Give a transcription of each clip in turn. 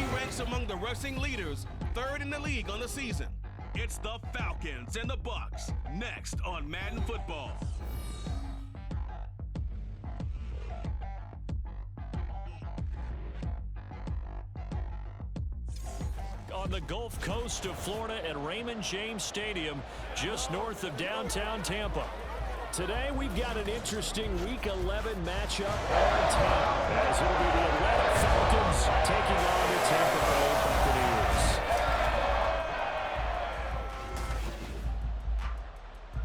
He ranks among the rushing leaders, third in the league on the season. It's the Falcons and the Bucs, next on Madden Football. On the Gulf Coast of Florida at Raymond James Stadium, just north of downtown Tampa. Today, we've got an interesting Week 11 matchup on tap, as it'll be the Atlanta Falcons taking on the Tampa Bay Buccaneers.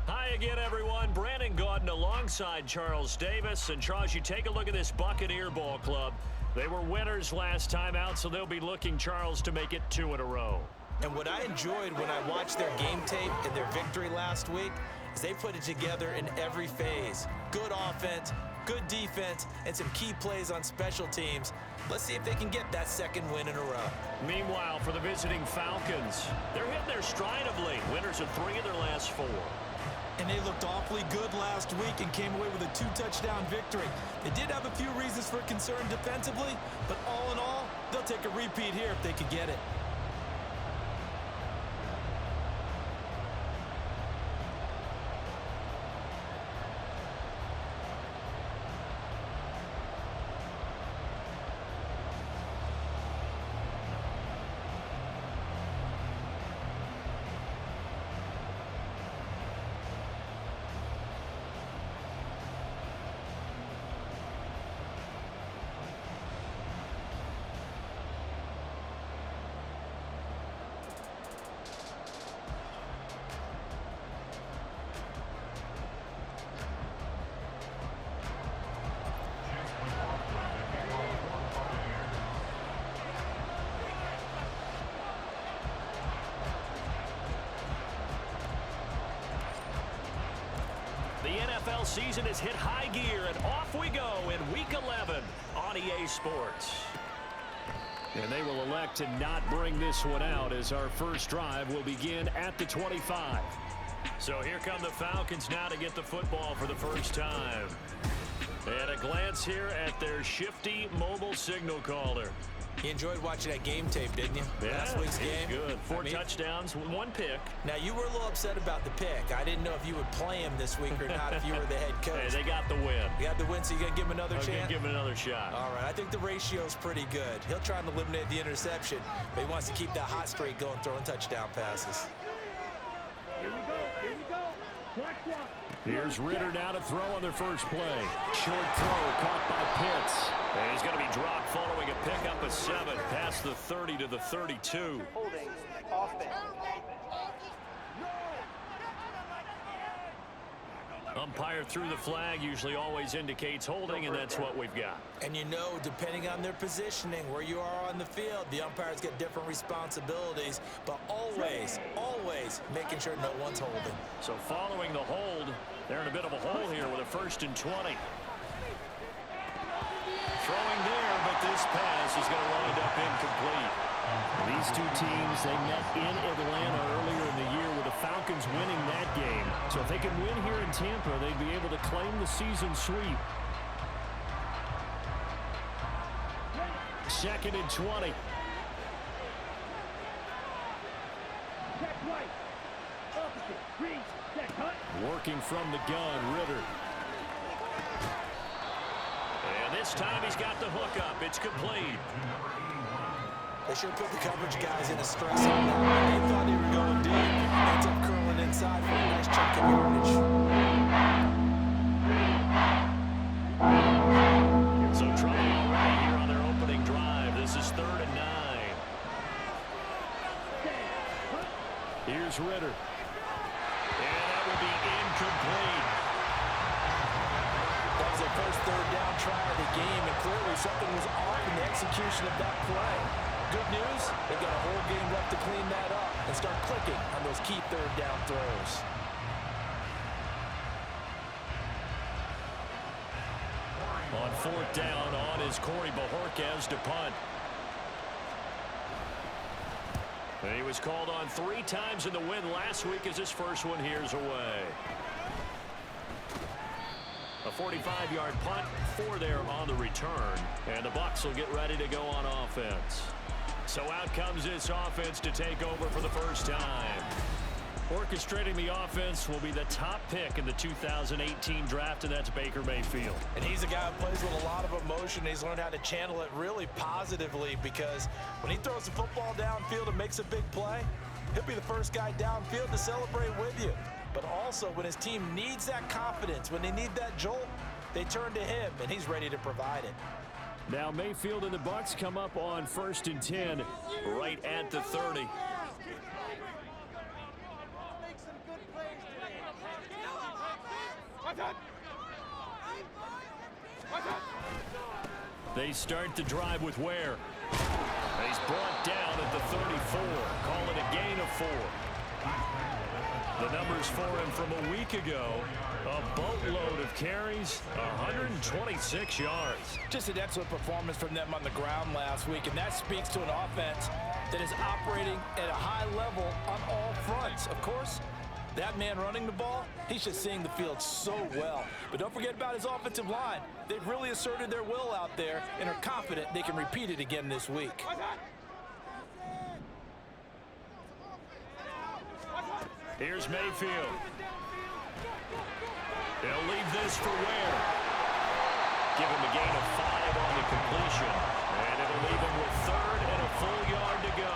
Hi again, everyone. Brandon Gaudin alongside Charles Davis. And Charles, you take a look at this Buccaneer ball club. They were winners last time out, so they'll be looking, Charles, to make it 2 in a row. And what I enjoyed when I watched their game tape and their victory last week is they put it together in every phase. Good offense, good defense, and some key plays on special teams. Let's see if they can get that second win in a row. Meanwhile, for the visiting Falcons, they're hitting their stride of late. Winners of 3 of their last 4. And they looked awfully good last week and came away with a 2-touchdown victory. They did have a few reasons for concern defensively, but all in all, they'll take a repeat here if they could get it. The NFL season has hit high gear, and off we go in Week 11 on EA Sports. And they will elect to not bring this one out, as our first drive will begin at the 25. So here come the Falcons now to get the football for the first time. And a glance here at their shifty mobile signal caller. You enjoyed watching that game tape, didn't you? Yeah, Last week's game. Good. 4 touchdowns, 1 pick. Now, you were a little upset about the pick. I didn't know if you would play him this week or not if you were the head coach. Hey, they got the win. You got the win, so you're going to give him another chance? I'm going to give him another shot. All right, I think the ratio's pretty good. He'll try and eliminate the interception, but he wants to keep that hot streak going, throwing touchdown passes. Here we go. Here we go. Black one. Here's Ritter now to throw on their first play. Short throw caught by Pitts. And he's going to be dropped following a pickup of 7 past the 30 to the 32. Holding offense. Umpire threw the flag, usually always indicates holding, and that's what we've got. And you know, depending on their positioning, where you are on the field, the umpires get different responsibilities, but always, always making sure no one's holding. So following the hold, they're in a bit of a hole here with a 1st and 20. Throwing there, but this pass is going to wind up incomplete. These two teams, they met in Atlanta earlier in the year with the Falcons winning that game. So if they can win here in Tampa, they'd be able to claim the season sweep. 2nd and 20. Check right. Opposite. Read. Check cut. Working from the gun, Ritter. And this time he's got the hook up. It's complete. They sure put the coverage guys in a stress on that one. They thought they were going deep. Ends up curling inside for a nice chunk of yardage. So trouble already here on their opening drive. This is 3rd and 9. Here's Ritter. And that will be incomplete. That was their first 3rd down try of the game, and clearly something was off in the execution of that play. Good news, they've got a whole game left to clean that up and start clicking on those key 3rd down throws. On 4th down, on is Corey Bojorquez to punt. And he was called on 3 times in the win last week as his first one here's away. A 45-yard punt, 4 there on the return. And the Bucs will get ready to go on offense. So out comes this offense to take over for the first time. Orchestrating the offense will be the top pick in the 2018 draft, and that's Baker Mayfield. And he's a guy who plays with a lot of emotion. He's learned how to channel it really positively, because when he throws the football downfield and makes a big play, he'll be the first guy downfield to celebrate with you. But also, when his team needs that confidence, when they need that jolt, they turn to him, and he's ready to provide it. Now Mayfield and the Bucs come up on 1st and 10 right at the 30. They start the drive with Ware. He's brought down at the 34. Call it a gain of 4. The numbers for him from a week ago: a boatload of carries, 126 yards. Just an excellent performance from them on the ground last week, and that speaks to an offense that is operating at a high level on all fronts. Of course, that man running the ball, he's just seeing the field so well. But don't forget about his offensive line. They've really asserted their will out there and are confident they can repeat it again this week. Here's Mayfield. They'll leave this for Ware. Give him a gain of 5 on the completion. And it'll leave him with 3rd and a full yard to go.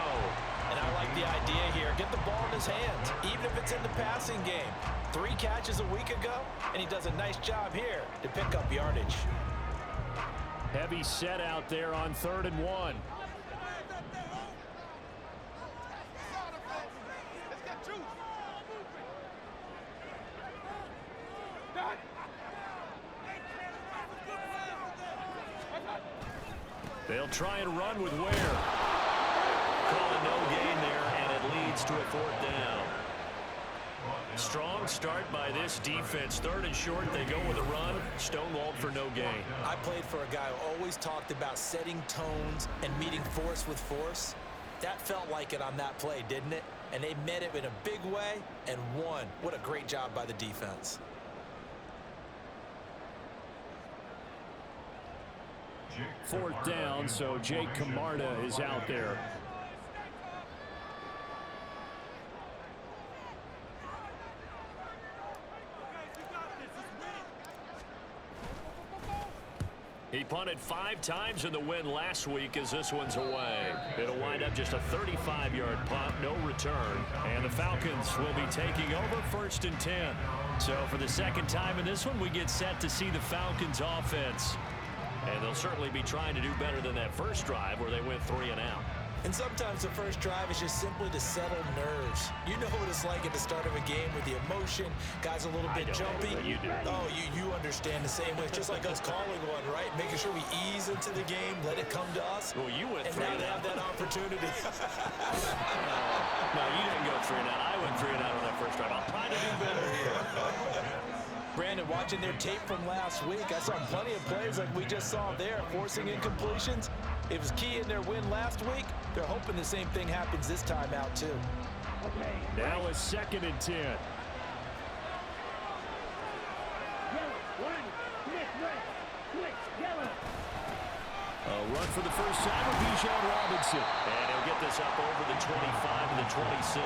And I like the idea here. Get the ball in his hands, even if it's in the passing game. 3 catches a week ago, and he does a nice job here to pick up yardage. Heavy set out there on 3rd and 1. They'll try and run with Ware. Calling no gain there, and it leads to a 4th down. Strong start by this defense. 3rd and short, they go with a run. Stonewalled for no gain. I played for a guy who always talked about setting tones and meeting force with force. That felt like it on that play, didn't it? And they met it in a big way and won. What a great job by the defense. Fourth down, so Jake Camarda is out there. He punted 5 times in the win last week as this one's away. It'll wind up just a 35-yard punt, no return. And the Falcons will be taking over 1st and 10. So for the second time in this one, we get set to see the Falcons offense. And they'll certainly be trying to do better than that first drive where they went 3 and out. And sometimes the first drive is just simply to settle nerves. You know what it's like at the start of a game with the emotion. Guys a little bit jumpy. You do. Oh, you understand the same way. It's just like us calling one, right? Making sure we ease into the game, let it come to us. Well, you went 3 and now they have that opportunity. No, you didn't go 3 and out. I went 3 and out on that first drive. I'll try to do better here. Brandon, watching their tape from last week, I saw plenty of plays like we just saw there, forcing incompletions. It was key in their win last week. They're hoping the same thing happens this time out, too. Now a 2nd and 10. A run for the first time with Bijan Robinson. And he'll get this up over the 25 to the 26.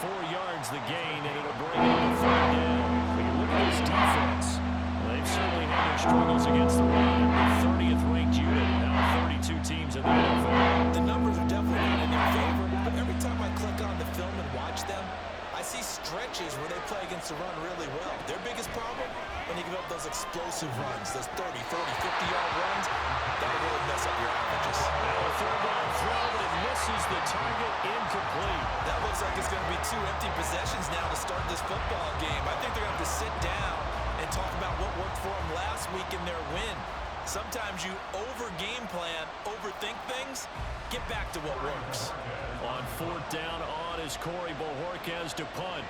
4 yards the gain, and it'll bring it to 3rd down. When you look at this defense, they've certainly had their struggles against the run. The 30th ranked unit, now 32 teams in the NFL. The numbers are definitely not in their favor, but every time I click on the film and watch them, I see stretches where they play against the run really well. Their biggest problem, when they give up those explosive runs, those 30, 40, 50-yard runs, that'll really mess up your averages. Now a 3rd down throw, but it misses the target, incomplete. That looks like it's going to be 2 empty possessions now to start this football game. I think they're going to have to sit down and talk about what worked for them last week in their win. Sometimes you over-game plan, overthink things. Get back to what works. On 4th down, on is Corey Bojorquez to punt.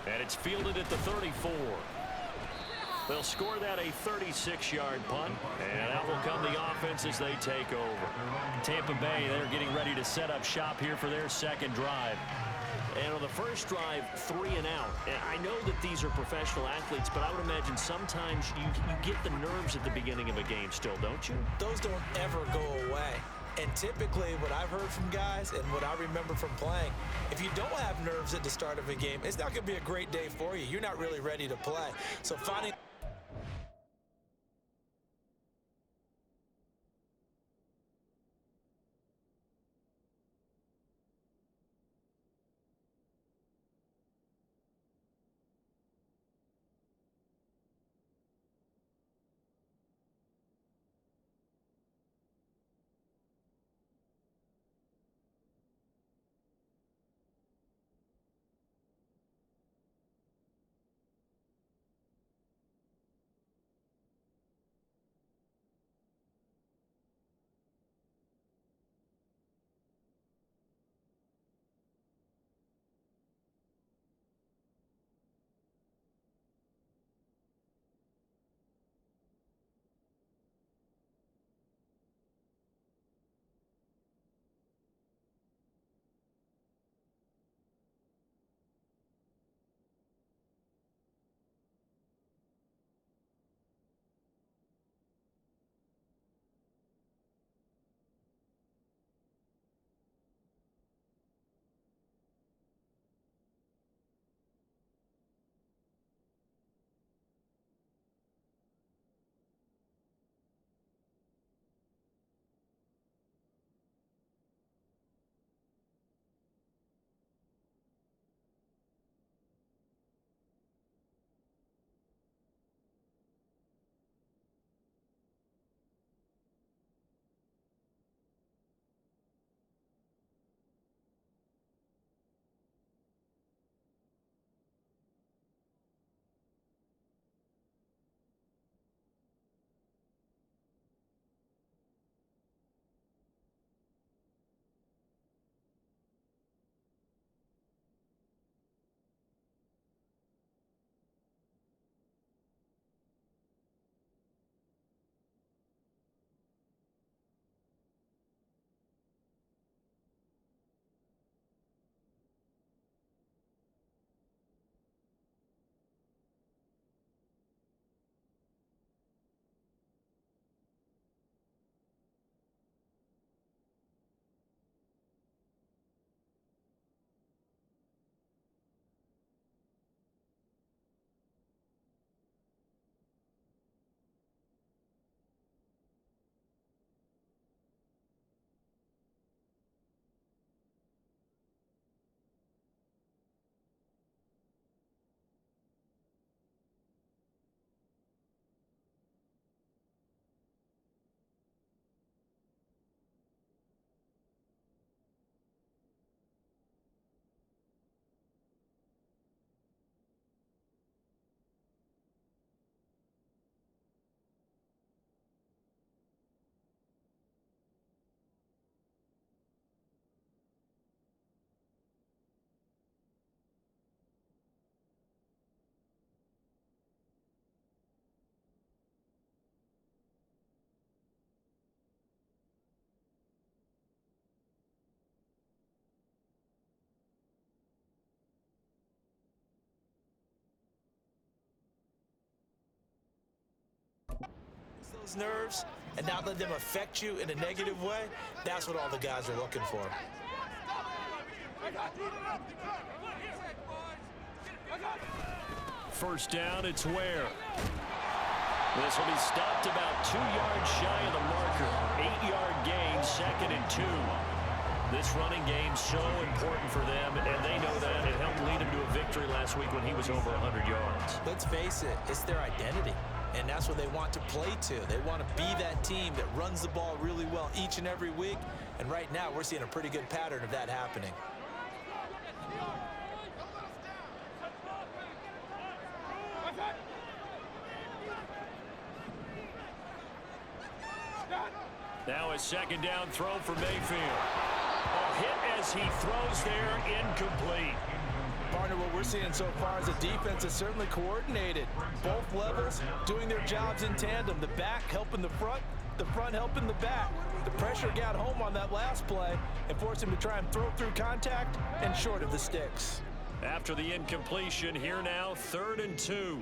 And it's fielded at the 34. They'll score that a 36-yard punt, and out will come the offense as they take over. Tampa Bay, they're getting ready to set up shop here for their second drive. And on the first drive, 3 and out. And I know that these are professional athletes, but I would imagine sometimes you get the nerves at the beginning of a game still, don't you? Those don't ever go away. And typically what I've heard from guys and what I remember from playing, if you don't have nerves at the start of a game, it's not going to be a great day for you. You're not really ready to play. So finding... those nerves and not let them affect you in a negative way, that's what all the guys are looking for. First down, it's Ware. This will be stopped about 2 yards shy of the marker. 8-yard gain, 2nd and 2. This running game so important for them, and they know that. It helped lead them to a victory last week when he was over 100 yards. Let's face it, it's their identity, and that's what they want to play to. They want to be that team that runs the ball really well each and every week, and right now we're seeing a pretty good pattern of that happening. Now a second down throw for Mayfield. A hit as he throws there, incomplete. Partner, what we're seeing so far is the defense is certainly coordinated. Both levels doing their jobs in tandem. The back helping the front helping the back. The pressure got home on that last play and forced him to try and throw through contact and short of the sticks. After the incompletion, here now, 3rd and 2.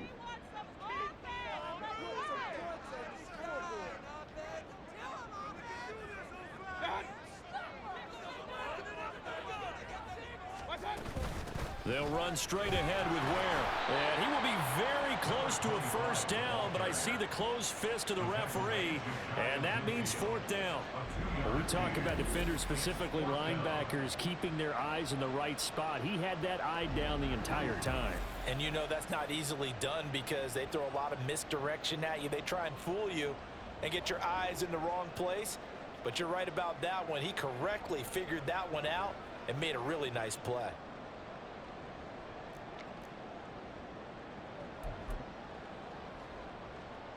They'll run straight ahead with Ware. And he will be very close to a first down, but I see the closed fist of the referee, and that means 4th down. When we talk about defenders, specifically linebackers, keeping their eyes in the right spot, he had that eye down the entire time. And you know that's not easily done because they throw a lot of misdirection at you. They try and fool you and get your eyes in the wrong place. But you're right about that one. He correctly figured that one out and made a really nice play.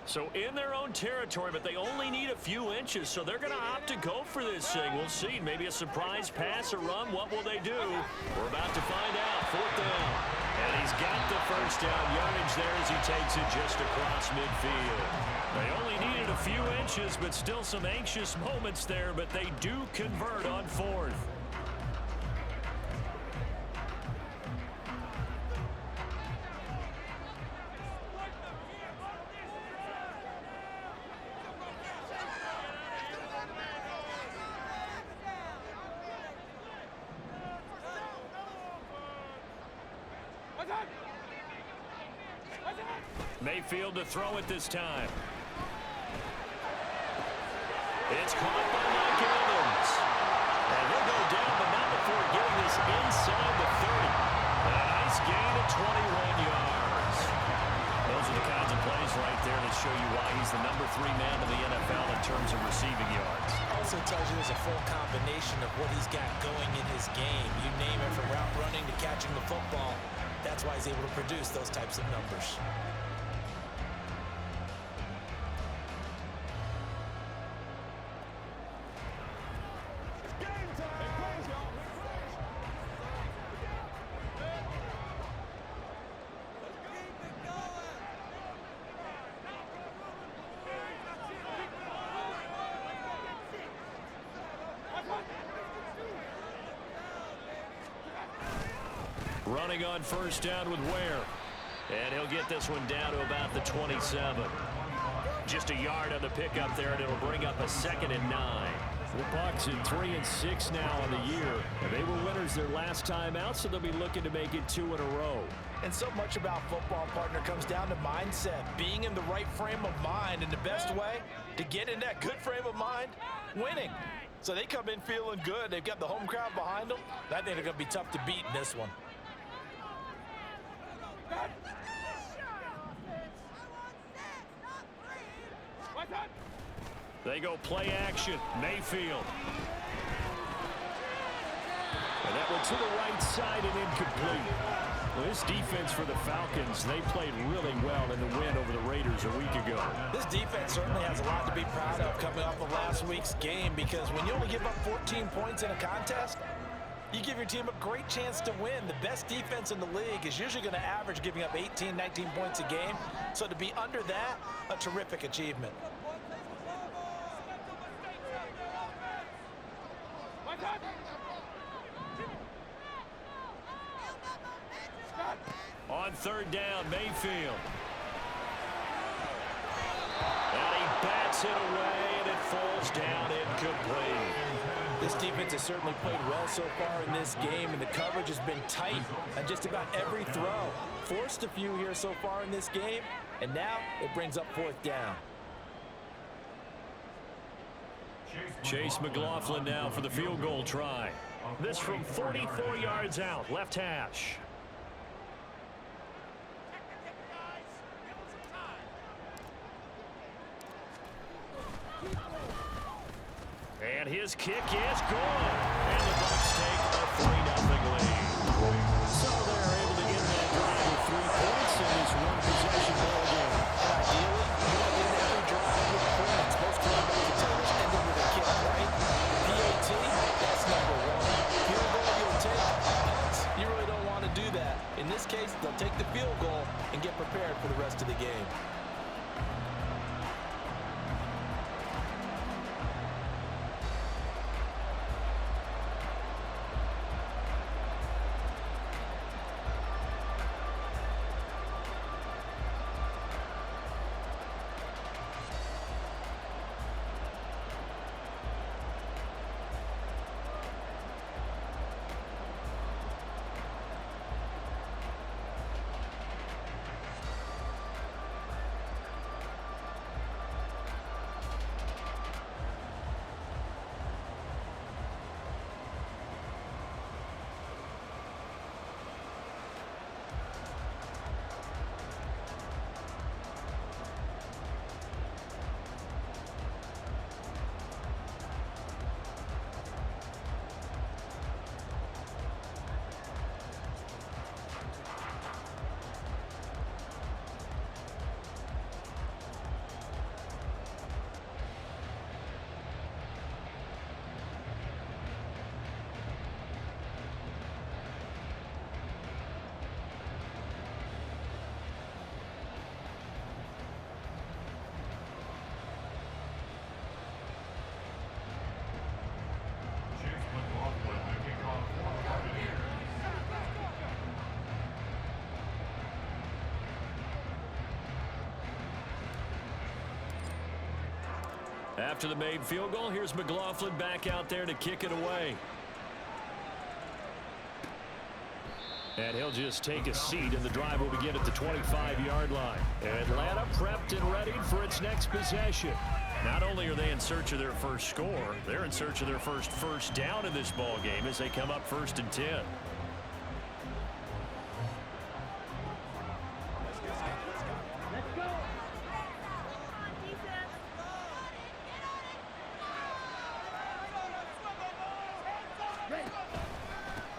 So in their own territory, but they only need a few inches, so they're going to opt to go for this thing. We'll see. Maybe a surprise pass or run. What will they do? We're about to find out. 4th down. And he's got the first down yardage there as he takes it just across midfield. They only needed a few inches, but still some anxious moments there, but they do convert on 4th. Mayfield to throw it this time. It's caught by Mike Evans. And he'll go down, but not before getting this inside the 30. A nice gain of 21 yards. Those are the kinds of plays right there that show you why he's the #3 man in the NFL in terms of receiving yards. Also tells you there's a full combination of what he's got going in his game. You name it, from route running to catching the football. That's why he's able to produce those types of numbers. Running on first down with Ware. And he'll get this one down to about the 27. Just a yard on the pickup there, and it'll bring up a 2nd and 9. The Bucs at 3-6 now on the year. And they were winners their last time out, so they'll be looking to make it 2 in a row. And so much about football, partner, comes down to mindset, being in the right frame of mind. And the best way to get in that good frame of mind, winning. So they come in feeling good. They've got the home crowd behind them. I think they're going to be tough to beat in this one. They go play action. Mayfield. And that one to the right side and incomplete. Well, this defense for the Falcons, they played really well in the win over the Raiders a week ago. This defense certainly has a lot to be proud of coming off of last week's game, because when you only give up 14 points in a contest, you give your team a great chance to win. The best defense in the league is usually going to average giving up 18, 19 points a game. So to be under that, a terrific achievement. On 3rd down, Mayfield. And he bats it away, and it falls down incomplete. This defense has certainly played well so far in this game, and the coverage has been tight on just about every throw. Forced a few here so far in this game, and now it brings up 4th down. Chase McLaughlin now for the field goal try. This from 44 yards out, left hash. And his kick is good. And the Bucs take a 3-0 lead. So they're able to get that drive with 3 points in this one-possession ball game. Ideally, you want to end every drive with points. Most quarterbacks are tellers ending with a kick, right? PAT, that's #1. Field goal you'll take. You really don't want to do that. After the made field goal, here's McLaughlin back out there to kick it away. And he'll just take a seat, and the drive will begin at the 25-yard line. Atlanta prepped and ready for its next possession. Not only are they in search of their first score, they're in search of their first down in this ball game as they come up 1st and 10.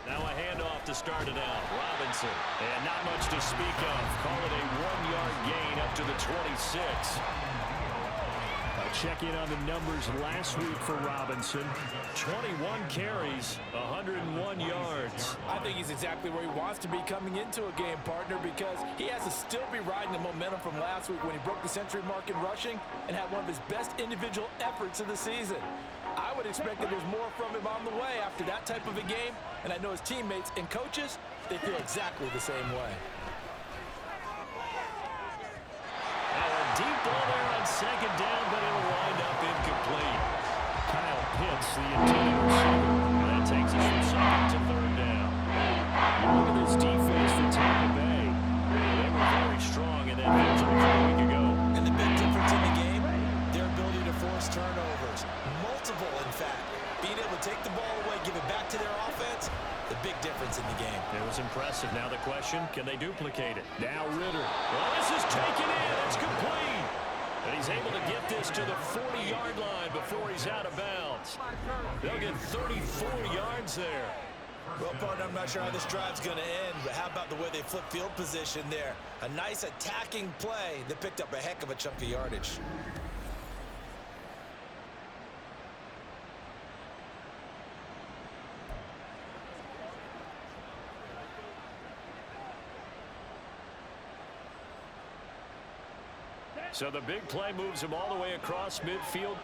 Now a handoff to start it out. Robinson. And not much to speak of. Call it a 1-yard gain up to the 26. Check in on the numbers last week for Robinson. 21 carries, 101 yards. I think he's exactly where he wants to be coming into a game, partner, because he has to still be riding the momentum from last week when he broke the century mark in rushing and had one of his best individual efforts of the season. I would expect that there's more from him on the way after that type of a game, and I know his teammates and coaches, they feel exactly the same way. Deep ball there on 2nd down, but it'll wind up incomplete. Kyle Pitts, the intended receiver. That takes us from 2nd to 3rd down. Look at this defense for Tampa Bay. They were very strong in that victory a week ago. And the big difference in the game, their ability to force turnovers. Multiple, in fact. Being able to take the ball away, give it back to their offense, the big difference in the game. It was impressive. Now the question, can they duplicate it? Now Ritter. Well, this is taken in. It's complete. And he's able to get this to the 40-yard line before he's out of bounds. They'll get 34 yards there. Well, partner, I'm not sure how this drive's going to end, but how about the way they flip field position there? A nice attacking play that picked up a heck of a chunk of yardage. So the big play moves him all the way across midfield.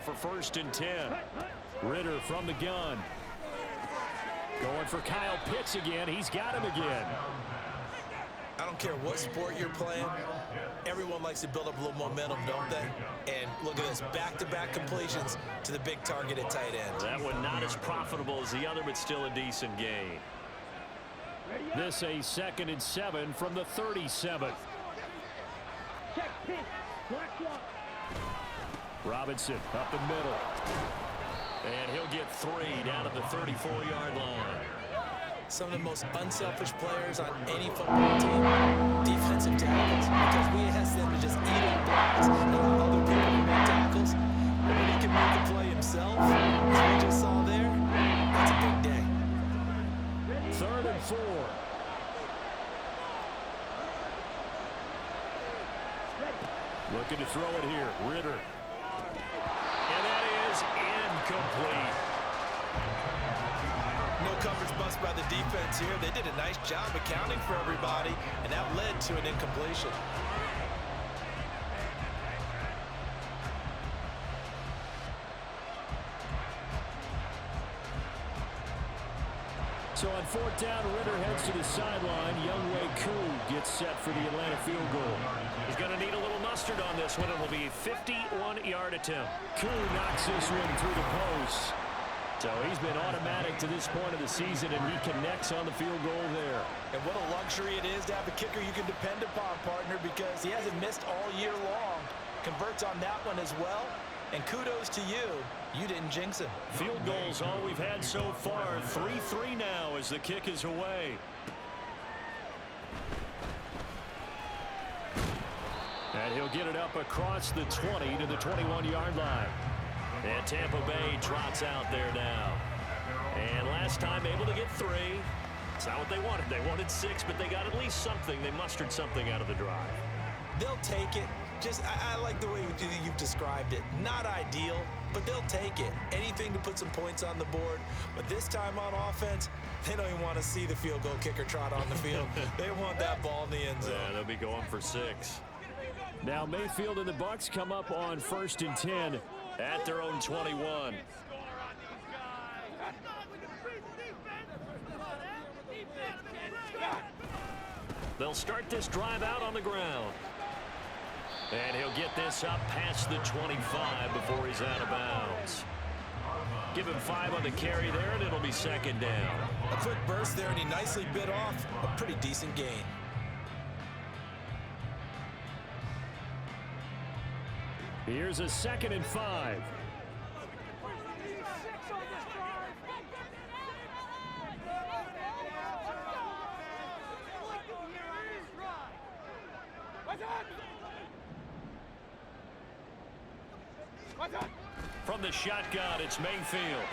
For 1st and 10. Ritter from the gun. Going for Kyle Pitts again. He's got him again. I don't care what sport you're playing. Everyone likes to build up a little momentum, don't they? And look at this, back-to-back completions to the big target at tight end. That one not as profitable as the other, but still a decent gain. This a 2nd and 7 from the 37. Check, pitch, black block. Robinson up the middle. And he'll get 3 down at the 34-yard line. Some of the most unselfish players on any football team, defensive tackles, because we ask them to just eat up blocks and allow other people to make tackles. And when he can make the play himself, as we just saw there, that's a big day. 3rd and 4. Looking to throw it here. Ritter. Incomplete. No coverage bust by the defense here. They did a nice job accounting for everybody, and that led to an incompletion. So on 4th down, Ritter heads to the sideline. Younghoe Koo gets set for the Atlanta field goal. He's going to need a little mustard on this one. It will be a 51-yard attempt. Koo knocks this one through the post. So he's been automatic to this point of the season, and he connects on the field goal there. And what a luxury it is to have a kicker you can depend upon, partner, because he hasn't missed all year long. Converts on that one as well. And kudos to you. You didn't jinx him. Field goals all we've had so far. 3-3 now as the kick is away. And he'll get it up across the 20 to the 21-yard line. And Tampa Bay trots out there now. And last time able to get 3. It's not what they wanted. They wanted 6, but they got at least something. They mustered something out of the drive. They'll take it. I like the way you've described it. Not ideal, but they'll take it. Anything to put some points on the board. But this time on offense, they don't even want to see the field goal kicker trot on the field. They want that ball in the end zone. Yeah, they'll be going for 6. Now Mayfield and the Bucs come up on 1st and 10 at their own 21. They'll start this drive out on the ground. And he'll get this up past the 25 before he's out of bounds. Give him 5 on the carry there, and it'll be 2nd down. A quick burst there, and he nicely bit off a pretty decent gain. Here's a 2nd and 5. From the shotgun, it's Mayfield.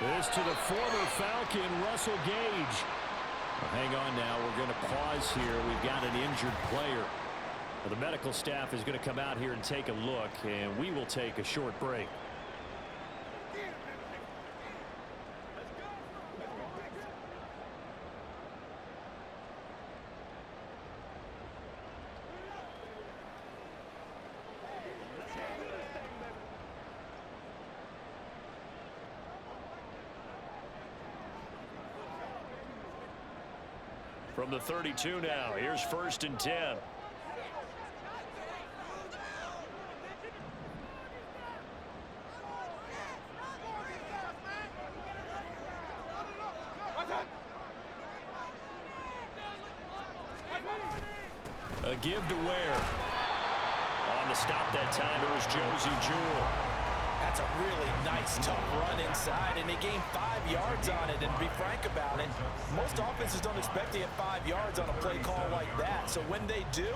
This to the former Falcon, Russell Gage. Well, hang on now. We're going to pause here. We've got an injured player. Well, the medical staff is going to come out here and take a look, and we will take a short break. From the 32 now, here's 1st and 10. A give to Ware. On the stop that time, it was Josie Jewell. That's a really nice, tough run inside, and they gained 5 yards on it. And to be frank about it, most offenses don't expect to get 5 yards on a play call like that. So when they do,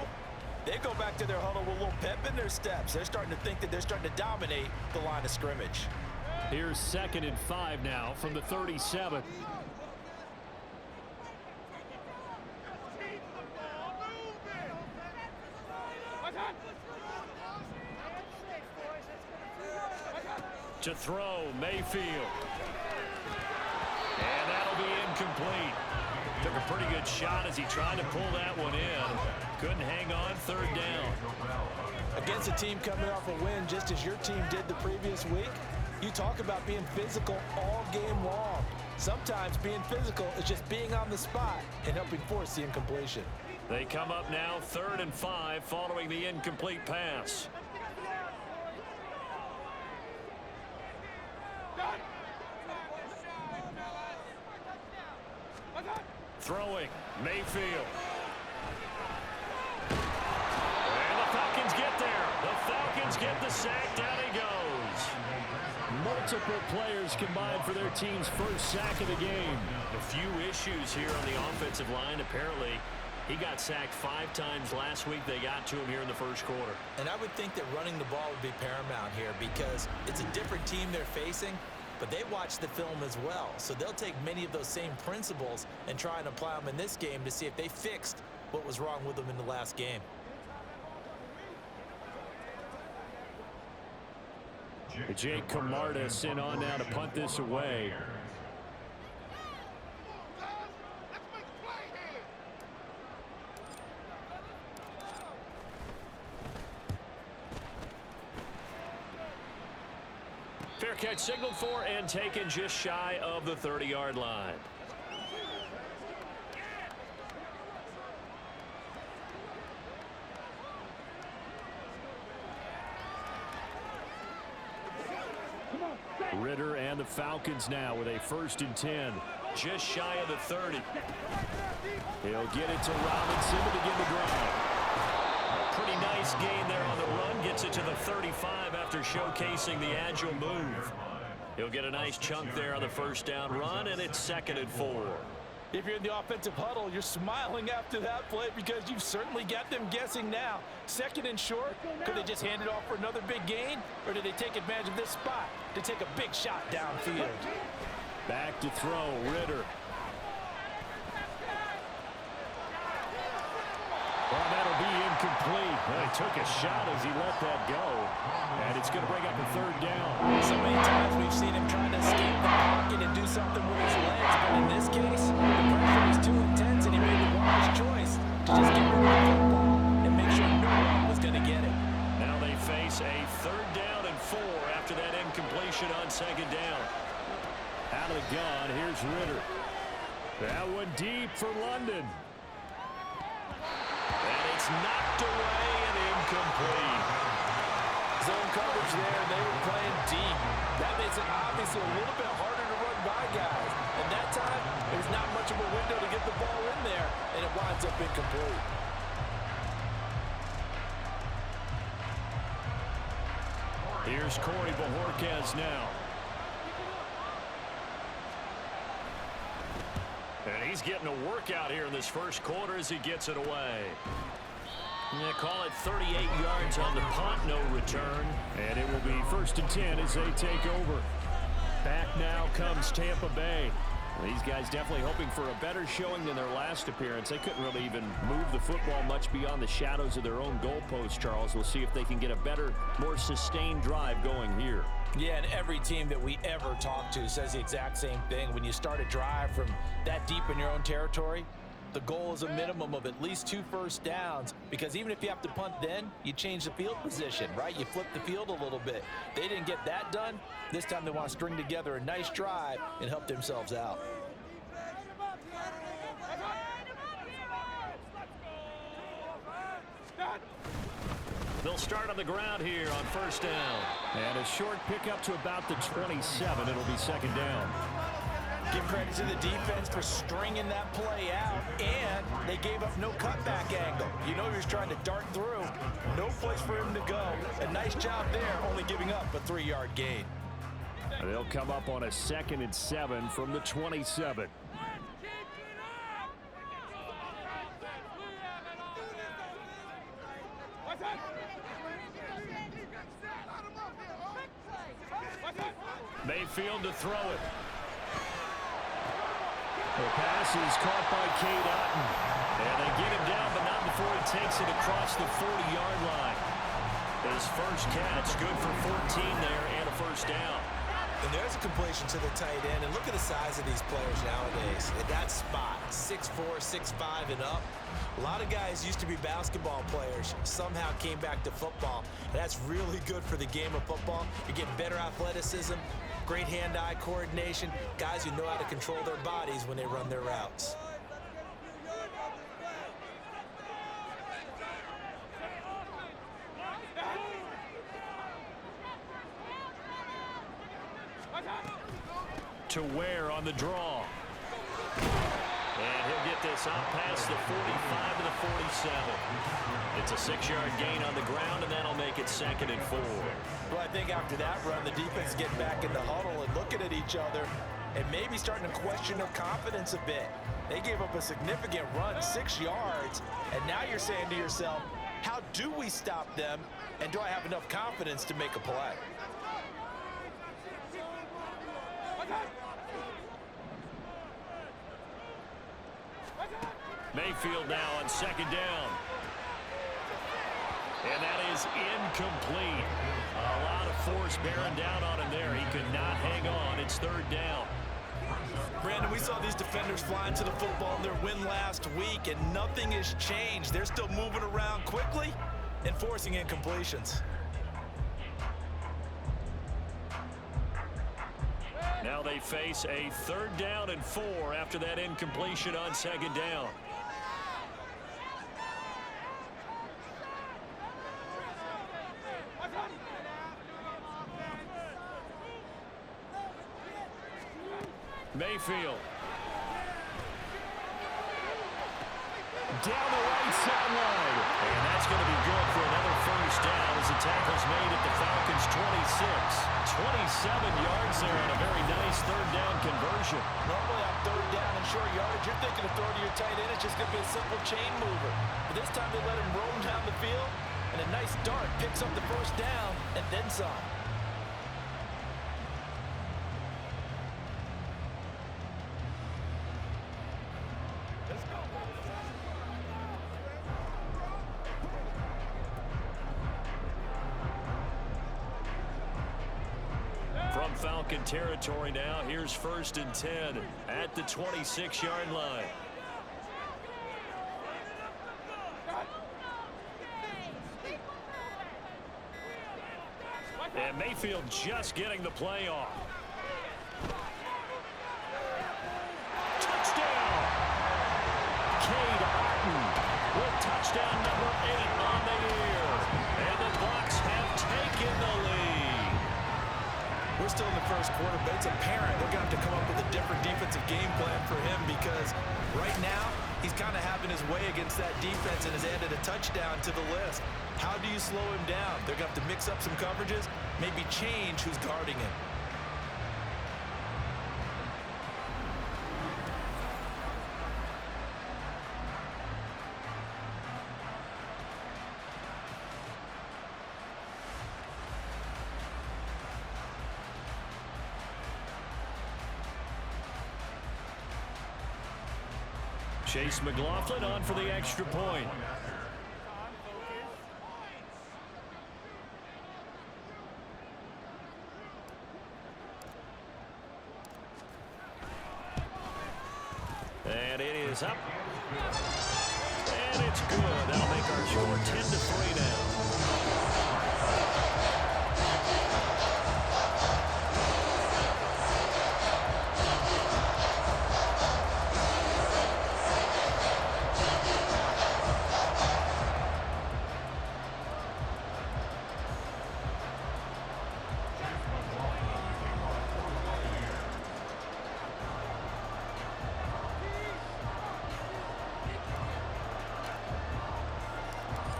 they go back to their huddle with a little pep in their steps. They're starting to think that they're starting to dominate the line of scrimmage. Here's 2nd and 5 now from the 37. To throw, Mayfield. And that'll be incomplete. Took a pretty good shot as he tried to pull that one in. Couldn't hang on, 3rd down. Against a team coming off a win just as your team did the previous week, you talk about being physical all game long. Sometimes being physical is just being on the spot and helping force the incompletion. They come up now 3rd and 5 following the incomplete pass. Throwing, Mayfield. And the Falcons get there. The Falcons get the sack. Down he goes. Multiple players combined for their team's first sack of the game. A few issues here on the offensive line. Apparently, he got sacked 5 times last week. They got to him here in the first quarter. And I would think that running the ball would be paramount here because it's a different team they're facing. But they watch the film as well, so they'll take many of those same principles and try and apply them in this game to see if they fixed what was wrong with them in the last game. Jake Camarda sent on now to punt this away. Fair catch signaled for and taken just shy of the 30-yard line. Ritter and the Falcons now with a 1st and 10. Just shy of the 30. He'll get it to Robinson to begin the drive. Pretty nice gain there on the run. Gets it to the 35 after showcasing the agile move. He'll get a nice chunk there on the 1st down run, and it's 2nd and 4. If you're in the offensive huddle, you're smiling after that play because you've certainly got them guessing now. 2nd and short, could they just hand it off for another big gain, or did they take advantage of this spot to take a big shot downfield? Back to throw, Ritter. Well, that'll be incomplete. incomplete. Well, he took a shot as he let that go. And it's going to bring up a third down. So many times we've seen him trying to escape the pocket and do something with his legs. But in this case, the pressure was too intense, and he made the wise choice to just get rid of the football and make sure no one was going to get it. Now they face a third down and 4 after that incompletion on second down. Out of the gun, here's Ritter. That one deep for London. And it's knocked away and incomplete. Zone coverage there, they were playing deep. That makes it obviously a little bit harder to run by guys. And that time, there's not much of a window to get the ball in there, and it winds up incomplete. Here's Corey Bajorquez now. And he's getting a workout here in this first quarter as he gets it away. They call it 38 yards on the punt, no return. And it will be 1st and 10 as they take over. Back now comes Tampa Bay. These guys definitely hoping for a better showing than their last appearance. They couldn't really even move the football much beyond the shadows of their own goalpost, Charles. We'll see if they can get a better, more sustained drive going here. Yeah, and every team that we ever talk to says the exact same thing. When you start a drive from that deep in your own territory, the goal is a minimum of at least 2 first downs, because even if you have to punt then, you change the field position, right? You flip the field a little bit. They didn't get that done. This time they want to string together a nice drive and help themselves out. They'll start on the ground here on 1st down. And a short pickup to about the 27. It'll be 2nd down. Give credit to the defense for stringing that play out, and they gave up no cutback angle. You know he was trying to dart through. No place for him to go. A nice job there, only giving up a 3-yard gain. They'll come up on a 2nd and 7 from the 27. Mayfield to throw it. The pass is caught by Cade Otton. And they get him down, but not before he takes it across the 40-yard line. His first catch, good for 14 there and a 1st down. And there's a completion to the tight end. And look at the size of these players nowadays. At that spot, 6'4", 6'5", and up. A lot of guys used to be basketball players, somehow came back to football. And that's really good for the game of football. You're getting better athleticism, great hand-eye coordination, guys who know how to control their bodies when they run their routes. To Ware on the draw. And he'll get this out past the 45 to the 47. It's a 6-yard gain on the ground, and that'll make it 2nd and 4. Well, I think after that run, the defense getting back in the huddle and looking at each other and maybe starting to question their confidence a bit. They gave up a significant run, 6 yards, and now you're saying to yourself, how do we stop them, and do I have enough confidence to make a play? Mayfield now on 2nd down. And that is incomplete. A lot of force bearing down on him there. He could not hang on. It's 3rd down. Brandon, we saw these defenders flying to the football in their win last week, and nothing has changed. They're still moving around quickly and forcing incompletions. Now they face a 3rd down and 4 after that incompletion on 2nd down. Mayfield. Down the right sideline. And that's going to be good for another 1st down as the tackle's made at the Falcons' 26. 27 yards there on a very nice 3rd down conversion. Normally on 3rd down and short yardage, you're thinking of throwing to your tight end. It's just going to be a simple chain mover. But this time they let him roam down the field, and a nice dart picks up the 1st down and then some. Falcon territory now. Here's 1st and 10 at the 26-yard line. And Mayfield just getting the play off. Touchdown! Cade Otton with touchdown number 8 on the year. And the Bucs have taken the lead. We're still in the first quarter, but it's apparent they're going to have to come up with a different defensive game plan for him because right now he's kind of having his way against that defense and has added a touchdown to the list. How do you slow him down? They're going to have to mix up some coverages, maybe change who's guarding him. Chase McLaughlin on for the extra point. And it is up. And it's good. That'll make our score 10-3 now.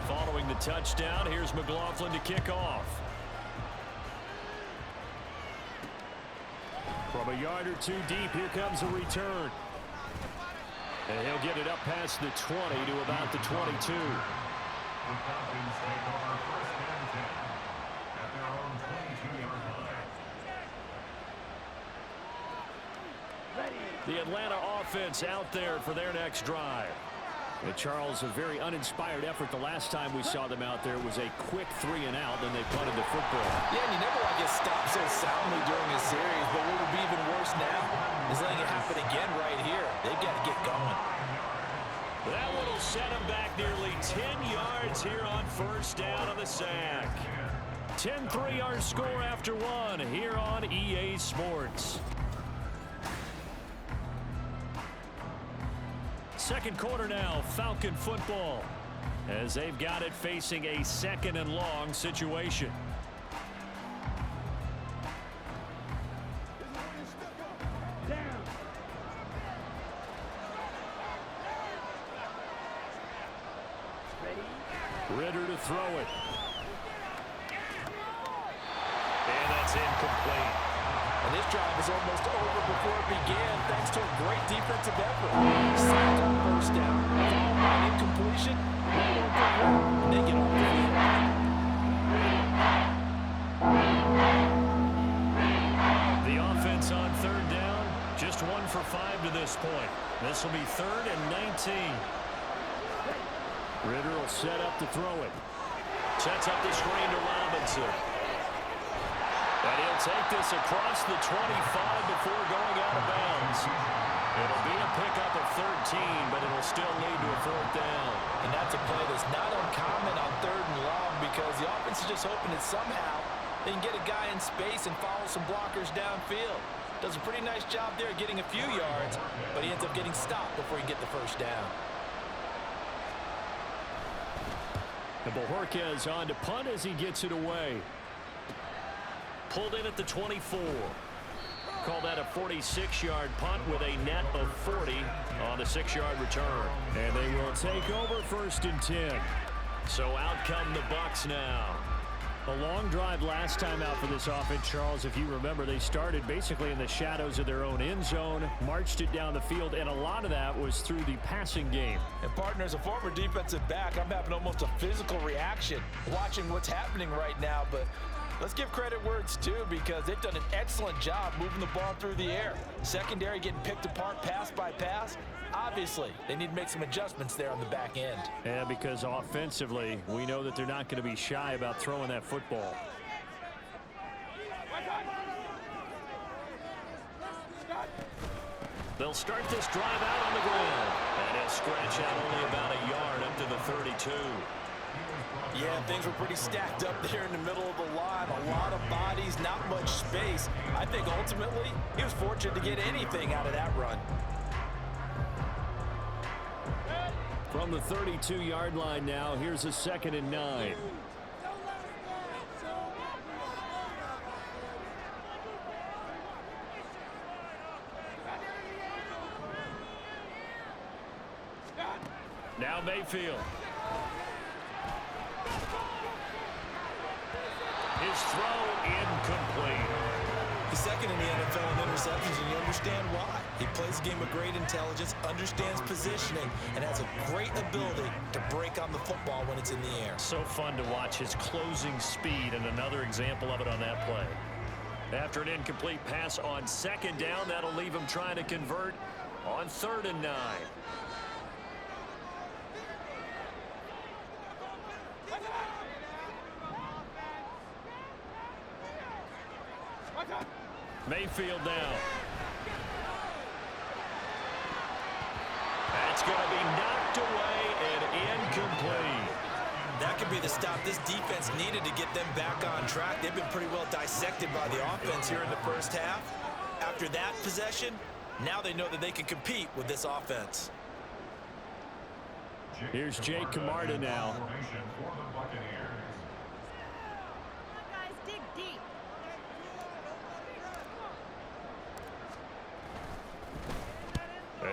Following the touchdown, here's McLaughlin to kick off. From a yard or two deep, here comes a return. And he'll get it up past the 20 to about the 22. The Atlanta offense out there for their next drive. And Charles, a very uninspired effort the last time we saw them out there. It was a quick 3-and-out, then they punted the football. Yeah, and you never want to get stopped so soundly during a series, but what would be even worse now is letting it happen again right here. They've got to get going. That one will set them back nearly 10 yards here on 1st down on the sack. 10-3 our score after one here on EA Sports. Second quarter now, Falcon football, as they've got it facing a 2nd and long situation. Ritter to throw it. And that's incomplete. And this drive is almost over before it began, thanks to a great defensive effort. Sack on 1st down, followed by an incompletion, and they get off the field. The offense on 3rd down, just 1 for 5 to this point. This will be 3rd and 19. Ritter will set up to throw it. Sets up the screen to Robinson. And he'll take this across the 25 before going out of bounds. It'll be a pickup of 13, but it'll still lead to a 4th down. And that's a play that's not uncommon on 3rd and long because the offense is just hoping that somehow they can get a guy in space and follow some blockers downfield. Does a pretty nice job there getting a few yards, but he ends up getting stopped before he can get the 1st down. And Bojorquez on to punt as he gets it away. Pulled in at the 24. Call that a 46-yard punt with a net of 40 on the 6-yard return. And they will take over 1st and 10. So out come the Bucs now. A long drive last time out for this offense, Charles. If you remember, they started basically in the shadows of their own end zone, marched it down the field, and a lot of that was through the passing game. And partner, as a former defensive back, I'm having almost a physical reaction watching what's happening right now, but let's give credit where it's due because they've done an excellent job moving the ball through the air. Secondary getting picked apart pass by pass. Obviously, they need to make some adjustments there on the back end. Yeah, because offensively, we know that they're not going to be shy about throwing that football. They'll start this drive out on the ground. And he'll scratch out only about a yard up to the 32. Yeah, things were pretty stacked up there in the middle of the line. A lot of bodies, not much space. I think ultimately he was fortunate to get anything out of that run. From the 32-yard line now, here's a 2nd and 9. Now Mayfield. His throw incomplete. He's second in the NFL in interceptions, and you understand why. He plays a game of great intelligence, understands positioning, and has a great ability to break on the football when it's in the air. So fun to watch his closing speed, and another example of it on that play. After an incomplete pass on 2nd down, that'll leave him trying to convert on 3rd and 9. Mayfield down. That's going to be knocked away and incomplete. That could be the stop this defense needed to get them back on track. They've been pretty well dissected by the offense here in the first half. After that possession, now they know that they can compete with this offense. Here's Jake Camarda now.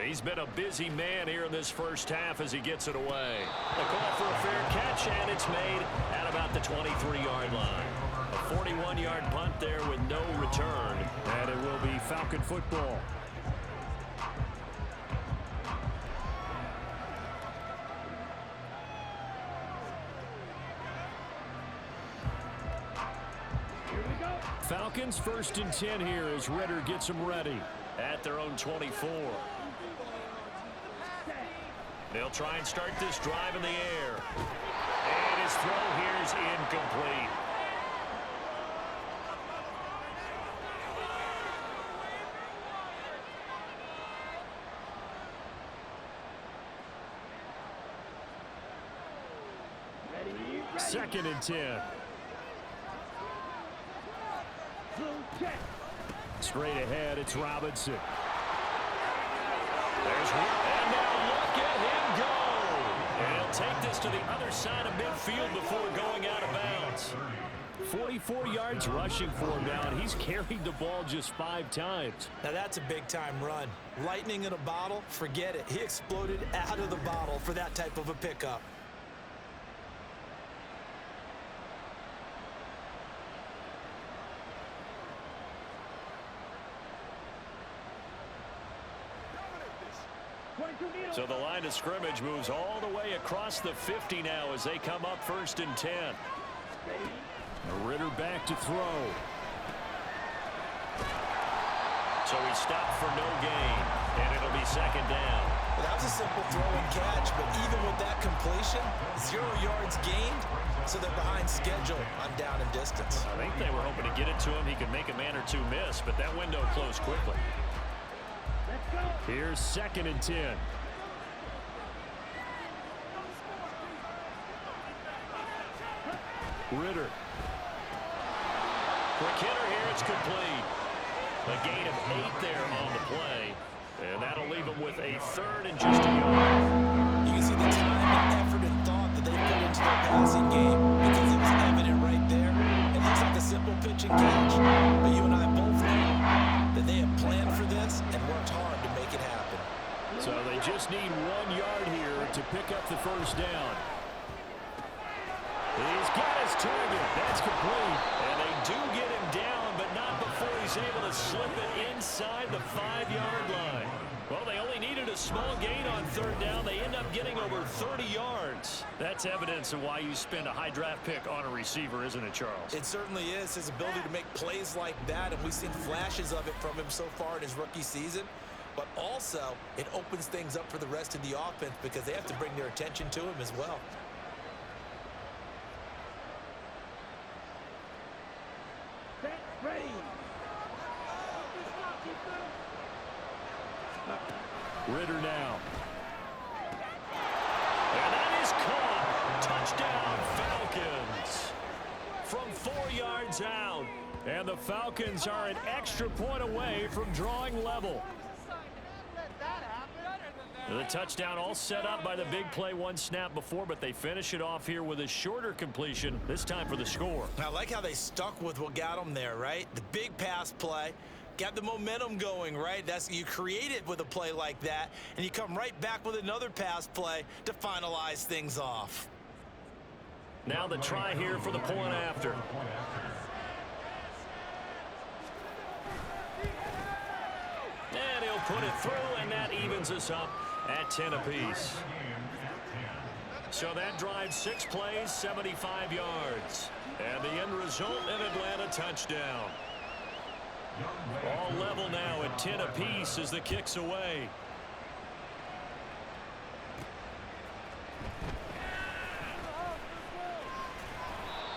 He's been a busy man here in this first half as he gets it away. A call for a fair catch, and it's made at about the 23-yard line. A 41-yard punt there with no return, and it will be Falcon football. Falcons 1st and 10 here as Ritter gets them ready at their own 24. They'll try and start this drive in the air. And his throw here is incomplete. Second and 10. Straight ahead, it's Robinson. There's one. And now look at him go. And he'll take this to the other side of midfield before going out of bounds. 44 yards rushing for him now, and he's carried the ball just 5 times. Now that's a big-time run. Lightning in a bottle, forget it. He exploded out of the bottle for that type of a pickup. So the line of scrimmage moves all the way across the 50 now as they come up 1st and 10. Ritter back to throw. So he stopped for no gain, and it'll be 2nd down. Well, that was a simple throw and catch, but even with that completion, 0 yards gained, so they're behind schedule on down and distance. I think they were hoping to get it to him. He could make a man or two miss, but that window closed quickly. Here's 2nd and 10. Ritter. Quick hitter here, it's complete. A gain of 8 there on the play. And that'll leave him with a 3rd and just a yard. You can see the time and effort and thought that they put into their passing game because it was evident right there. It looks like a simple pitch and catch. But you and I both know that they have planned for this and worked hard to make it happen. So they just need 1 yard here to pick up the 1st down. He's got his target. That's complete. And they do get him down, but not before he's able to slip it inside the 5-yard line. Well, they only needed a small gain on 3rd down. They end up getting over 30 yards. That's evidence of why you spend a high draft pick on a receiver, isn't it, Charles? It certainly is. His ability to make plays like that, and we've seen flashes of it from him so far in his rookie season. But also, it opens things up for the rest of the offense because they have to bring their attention to him as well. Ritter now. And that is caught. Touchdown, Falcons. From 4 yards out. And the Falcons are an extra point away from drawing level. The touchdown all set up by the big play one snap before, but they finish it off here with a shorter completion, this time for the score. I like how they stuck with what got them there, right? The big pass play. Got the momentum going, right? You create it with a play like that, and you come right back with another pass play to finalize things off. Now the try here for the point after. And he'll put it through, and that evens us up at 10 apiece. So that drives 6 plays, 75 yards. And the end result, an Atlanta touchdown. All level now at 10 apiece as the kick's away.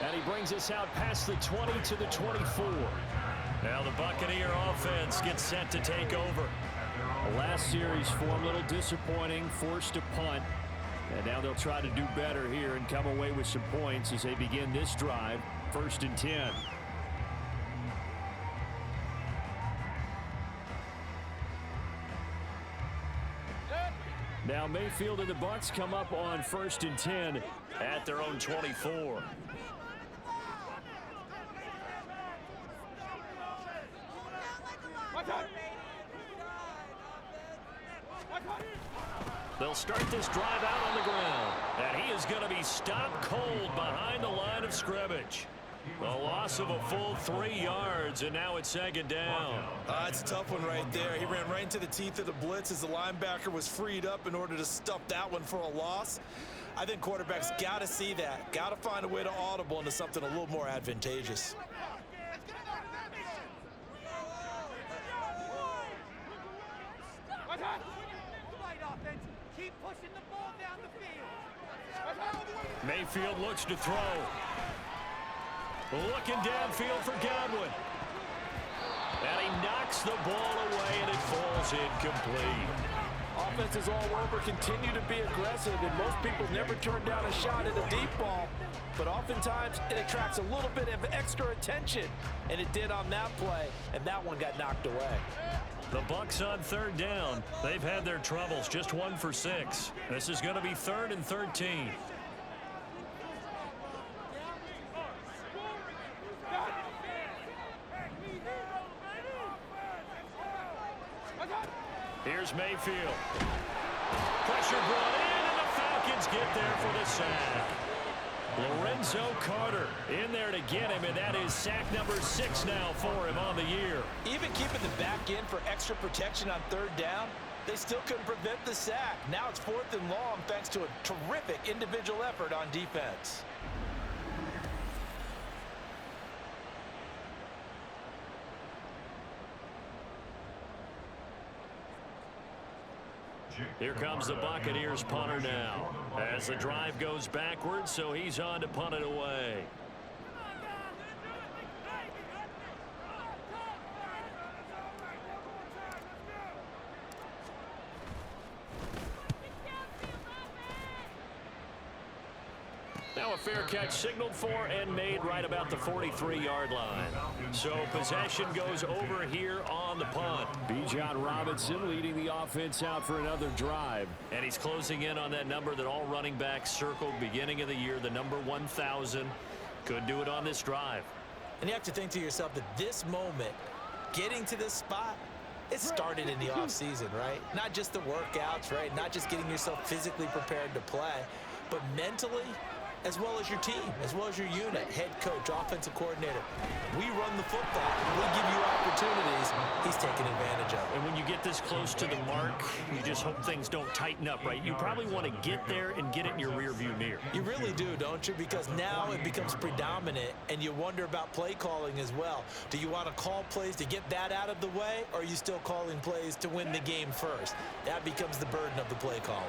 And he brings us out past the 20 to the 24. Now the Buccaneer offense gets set to take over. The last series form a little disappointing, forced to punt. And now they'll try to do better here and come away with some points as they begin this drive, 1st and 10. Now Mayfield and the Bucs come up on 1st and 10 at their own 24. They'll start this drive out on the ground. And he is going to be stopped cold behind the line of scrimmage. The loss of a full 3 yards, and now it's 2nd down. It's a tough one right there. He ran right into the teeth of the blitz as the linebacker was freed up in order to stuff that one for a loss. I think quarterbacks got to see that. Got to find a way to audible into something a little more advantageous. Keep pushing the ball down the field. Mayfield looks to throw. Looking downfield for Godwin. And he knocks the ball away, and it falls incomplete. Offenses all over continue to be aggressive, and most people never turn down a shot at a deep ball. But oftentimes, it attracts a little bit of extra attention, and it did on that play, and that one got knocked away. The Bucs on 3rd down. They've had their troubles, just 1 for 6. This is going to be 3rd and 13. Here's Mayfield. Pressure brought in, and the Falcons get there for the sack. Lorenzo Carter in there to get him, and that is sack number 6 now for him on the year. Even keeping the back in for extra protection on 3rd down, they still couldn't prevent the sack. Now it's 4th and long thanks to a terrific individual effort on defense. Here comes the Buccaneers punter now as the drive goes backwards, so he's on to punt it away. Now a fair catch signaled for and made right about the 43-yard line. So possession goes over here on the punt. Bijan Robinson leading the offense out for another drive. And he's closing in on that number that all running backs circled beginning of the year, the number 1,000. Could do it on this drive. And you have to think to yourself that this moment, getting to this spot, it started in the offseason, right? Not just the workouts, right? Not just getting yourself physically prepared to play, but mentally, as well as your team, as well as your unit, head coach, offensive coordinator. We run the football. We give you opportunities. He's taking advantage of it. And when you get this close to the mark, you just hope things don't tighten up, right? You probably want to get there and get it in your rearview mirror. You really do, don't you? Because now it becomes predominant, and you wonder about play calling as well. Do you want to call plays to get that out of the way, or are you still calling plays to win the game first? That becomes the burden of the play calling.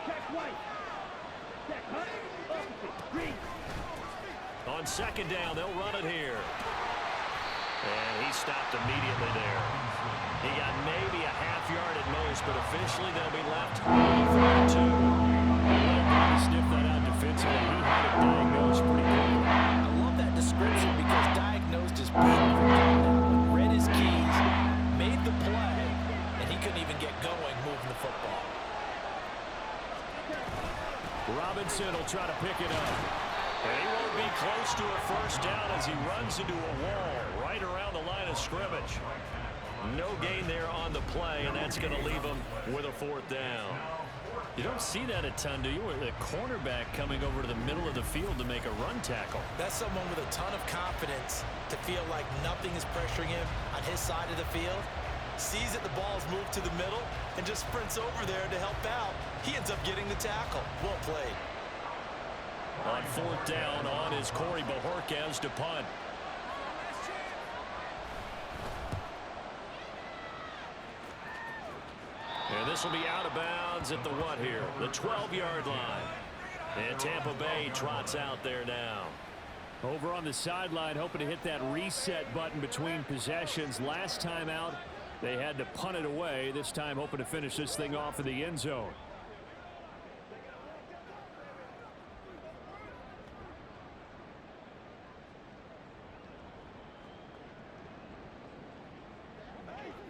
Check right. Check right. Opposite. Green. On 2nd down, they'll run it here. And he stopped immediately there. He got maybe a half yard at most, but officially they'll be left with 2. Well, to sniff that out defensively, he had it diagnosed pretty quickly. I love that description because diagnosed is perfect. Read his keys, made the play, and he couldn't even get going moving the football. Robinson will try to pick it up. And he won't be close to a first down as he runs into a wall right around the line of scrimmage. No gain there on the play, and that's going to leave him with a 4th down. You don't see that a ton, do you? With a cornerback coming over to the middle of the field to make a run tackle. That's someone with a ton of confidence to feel like nothing is pressuring him on his side of the field. Sees that the ball's moved to the middle and just sprints over there to help out. He ends up getting the tackle. Well played. On 4th down on is Corey Bojorquez to punt. And this will be out of bounds at the what here? The 12-yard line. And Tampa Bay trots out there now. Over on the sideline, hoping to hit that reset button between possessions. Last time out, they had to punt it away. This time hoping to finish this thing off in the end zone.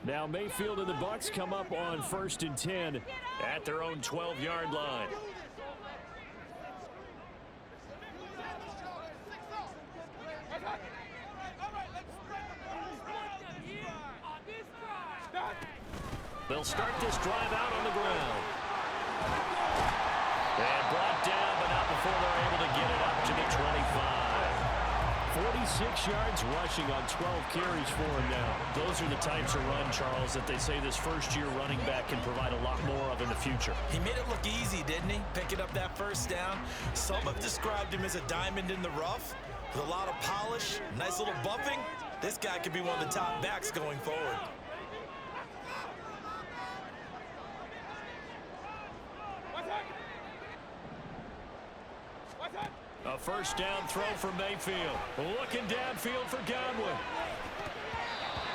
Now Mayfield and the Bucs come up on 1st and 10 at their own 12-yard line. They'll start this drive out on the ground. And brought down, but not before they're able to get it up to the 25. 46 yards rushing on 12 carries for him now. Those are the types of run, Charles, that they say this first-year running back can provide a lot more of in the future. He made it look easy, didn't he? Picking up that first down. Some have described him as a diamond in the rough with a lot of polish, nice little bumping. This guy could be one of the top backs going forward. A first down throw for Mayfield. Looking downfield for Godwin.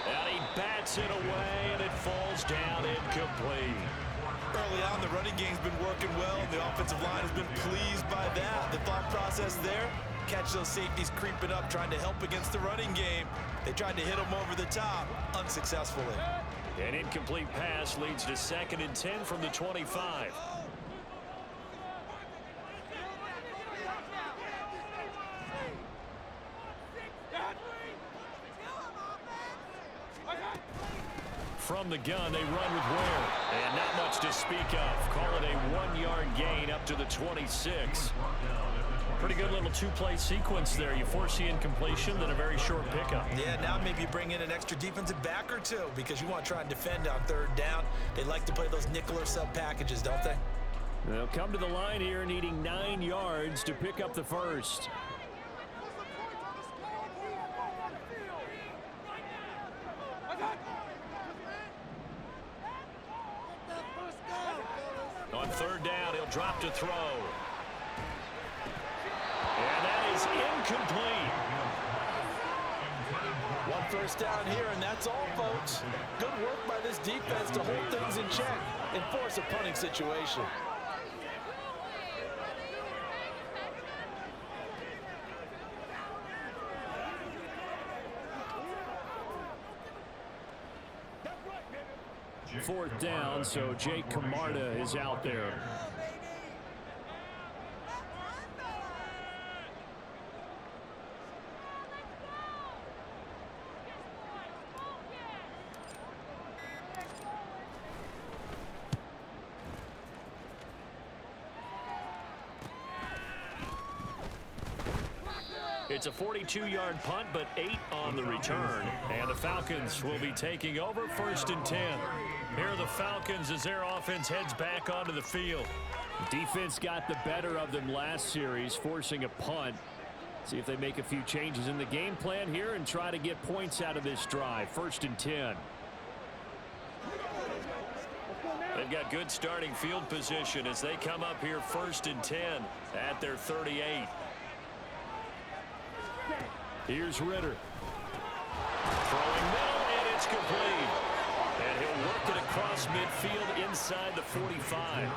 And he bats it away, and it falls down incomplete. Early on, the running game's been working well, and the offensive line has been pleased by that. The thought process there, catch those safeties creeping up, trying to help against the running game. They tried to hit him over the top, unsuccessfully. An incomplete pass leads to 2nd and 10 from the 25. From the gun, they run with Ware. And not much to speak of. Call it a 1-yard gain up to the 26. Pretty good little 2-play sequence there. You force the incompletion, then a very short pickup. Yeah, now maybe you bring in an extra defensive back or two because you want to try and defend on 3rd down. They like to play those nickel or sub packages, don't they? They'll come to the line here needing 9 yards to pick up the first. On 3rd down, he'll drop to throw. And that is incomplete. One first down here, and that's all, folks. Good work by this defense to hold things in check and force a punting situation. Fourth down, so Jake Camarda is out there. It's a 42-yard punt, but 8 on the return. And the Falcons will be taking over 1st and 10. Here are the Falcons as their offense heads back onto the field. Defense got the better of them last series, forcing a punt. See if they make a few changes in the game plan here and try to get points out of this drive. 1st and 10. They've got good starting field position as they come up here 1st and 10 at their 38. Here's Ritter. Throwing middle, and it's complete. And he'll work it across midfield inside the 45.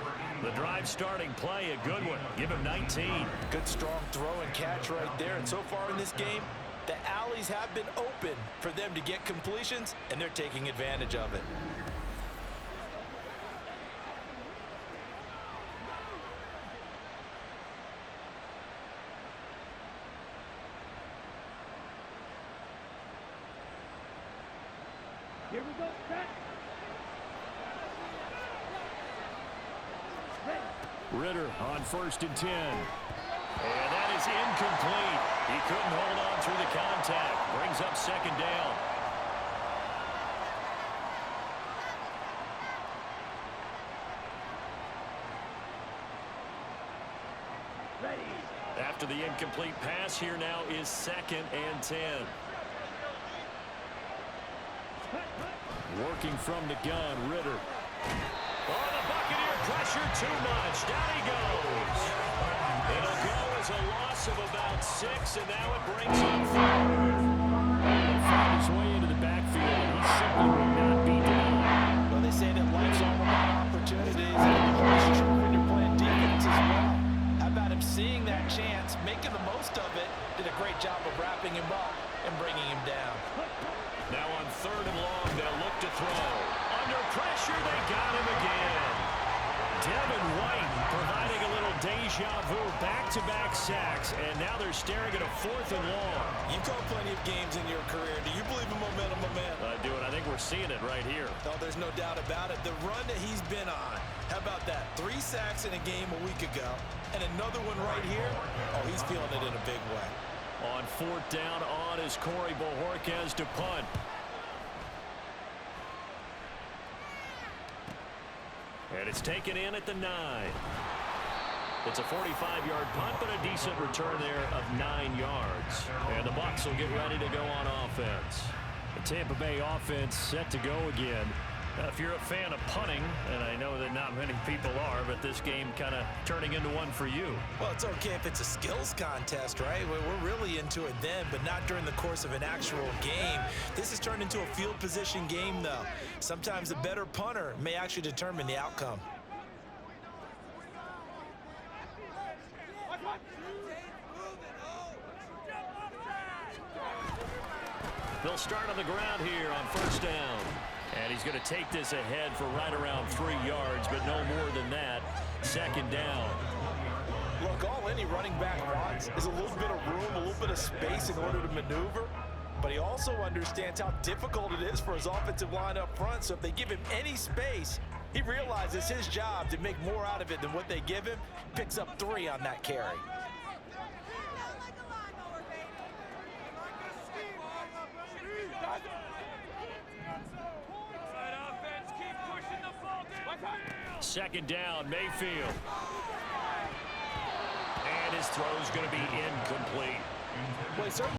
The drive starting play, a good one. Give him 19. Good strong throw and catch right there. And so far in this game, the alleys have been open for them to get completions, and they're taking advantage of it. Here we go, set. Ritter on 1st and 10. And that is incomplete. He couldn't hold on through the contact. Brings up 2nd down. Ready. After the incomplete pass, here now is 2nd and 10. Working from the gun, Ritter. Oh, the Buccaneer pressure too much. Down he goes. It'll go as a loss of about 6, and now it brings up 4. He'll find his way into the backfield, and he simply will not be denied. Well, they say that life's all about opportunities, and it's true when you're playing defense as well. How about him seeing that chance, making the most of it, did a great job of wrapping him up and bringing him down. Now on 3rd and long, they'll look to throw. Under pressure, they got him again. Devin White providing a little deja vu, back-to-back sacks, and now they're staring at a 4th and long. You've called plenty of games in your career. Do you believe in momentum, my man? I do, and I think we're seeing it right here. Oh, there's no doubt about it. The run that he's been on. How about that? 3 sacks in a game a week ago, and another one right here. Oh, he's feeling it in a big way. On 4th down on is Corey Bojorquez to punt. And it's taken in at the 9. It's a 45-yard punt, but a decent return there of 9 yards. And the Bucs will get ready to go on offense. The Tampa Bay offense set to go again. If you're a fan of punting, and I know that not many people are, but this game kind of turning into one for you. Well, it's okay if it's a skills contest, right? We're really into it then, but not during the course of an actual game. This has turned into a field position game, though. Sometimes the better punter may actually determine the outcome. They'll start on the ground here on 1st down. And he's going to take this ahead for right around 3 yards, but no more than that. 2nd down. Look, all any running back wants is a little bit of room, a little bit of space in order to maneuver. But he also understands how difficult it is for his offensive line up front. So if they give him any space, he realizes his job to make more out of it than what they give him. Picks up 3 on that carry. Second down, Mayfield. And his throw is going to be incomplete. Well,